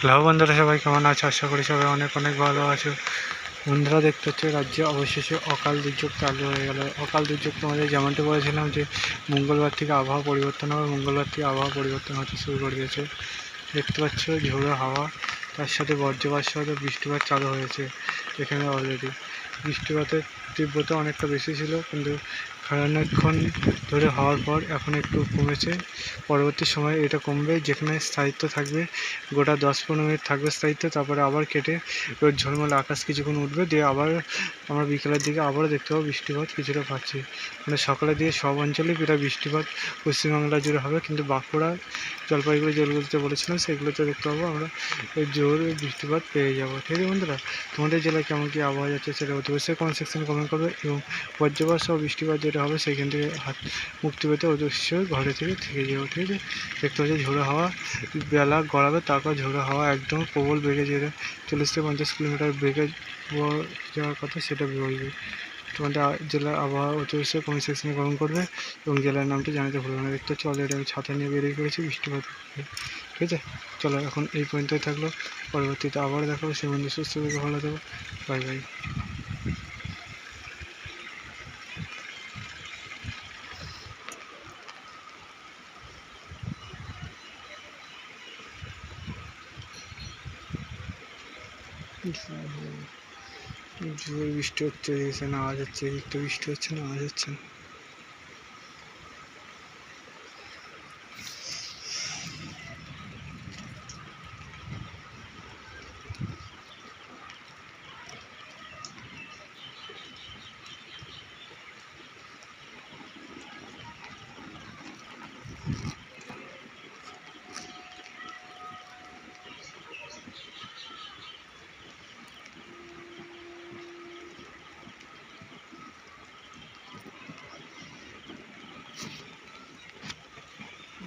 Hello বন্ধুরা, সবাই কেমন আছো? আশা করি সবাই অনেক অনেক ভালো আছো। বন্ধুরা, দেখতে হচ্ছে রাজ্যে অবশেষে অকাল দুর্যোগ চালু হয়ে গেল। অকাল দুর্যোগ তোমাদের যেমনটা বলেছিলাম যে মঙ্গলবার থেকে আবহাওয়া পরিবর্তন হবে, মঙ্গলবার থেকে আবহাওয়া পরিবর্তন হতে শুরু করে দিয়েছে। দেখতে পাচ্ছ ঝোড়ো হাওয়া, তার সাথে বজ্রপাত সহ বৃষ্টিপাত চালু হয়েছে। এখানে অলরেডি বৃষ্টিপাতের তীব্রতা অনেকটা বেশি ছিল, কিন্তু খানিকক্ষণ ধরে হওয়ার পর এখন একটু কমেছে। পরবর্তী সময়ে এটা কমবে, যেখানে স্থায়িত্ব থাকবে গোটা 10-15 মিনিট থাকবে স্থায়িত্ব, তারপরে আবার কেটে রোদ ঝলমলে আকাশ কিছুক্ষণ উঠবে, দিয়ে আবার আমরা বিকেলের দিকে আবারও দেখতে পাবো বৃষ্টিপাত কিছুটা পাচ্ছি। মানে সকালের দিকে সব অঞ্চলেই প্রায় বৃষ্টিপাত পশ্চিমবাংলা জুড়ে হবে, কিন্তু বাঁকুড়া, জলপাইগুড়ি যেগুলোতে বলেছিলাম সেগুলোতে দেখতে পাবো আমরা জোর বৃষ্টিপাত পেয়ে যাবো। ঠিক আছে বন্ধুরা, তোমাদের জেলায় কেমন কী আবহাওয়া যাচ্ছে সেটা অবশ্যই কমেন্ট সেকশনে কমেন্ট করবে, এবং বজ্রপাত সহ বৃষ্টিপাত যেটা হবে সেইখান থেকে মুক্তি পেতে অবশ্যই ঘরে থেকে যাবো। ঠিক আছে, দেখতে পাচ্ছি ঝোড়ো হাওয়া বেলা গড়াবে, তারপর ঝোড়ো হাওয়া একদম প্রবল বেগে যেটা 40-50 কিলোমিটার বেগে যাওয়ার কথা সেটা বলবে। তোমাদের জেলার আবহাওয়া অবশ্যই কমেন্ট সেকশনে কমেন্ট করবে, এবং জেলার নামটি জানাতে ভুলবে না। দেখতে হচ্ছে অলরেডি আমি ছাতা নিয়ে বেরিয়ে পড়েছি বৃষ্টিপাত। ঠিক আছে, চলো এখন এই পর্যন্তই থাকলো। পরবর্তীতে আবার দেখাবো। সে বন্ধু সুস্থ থেকে ভালো থাকো। Bye bye. জোর বৃষ্টি হচ্ছে, না আওয়াজ হচ্ছে, একটু বৃষ্টি হচ্ছে না আওয়াজ হচ্ছে না।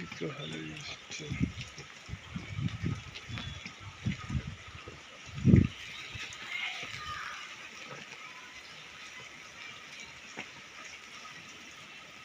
একটু ভালোই হচ্ছে।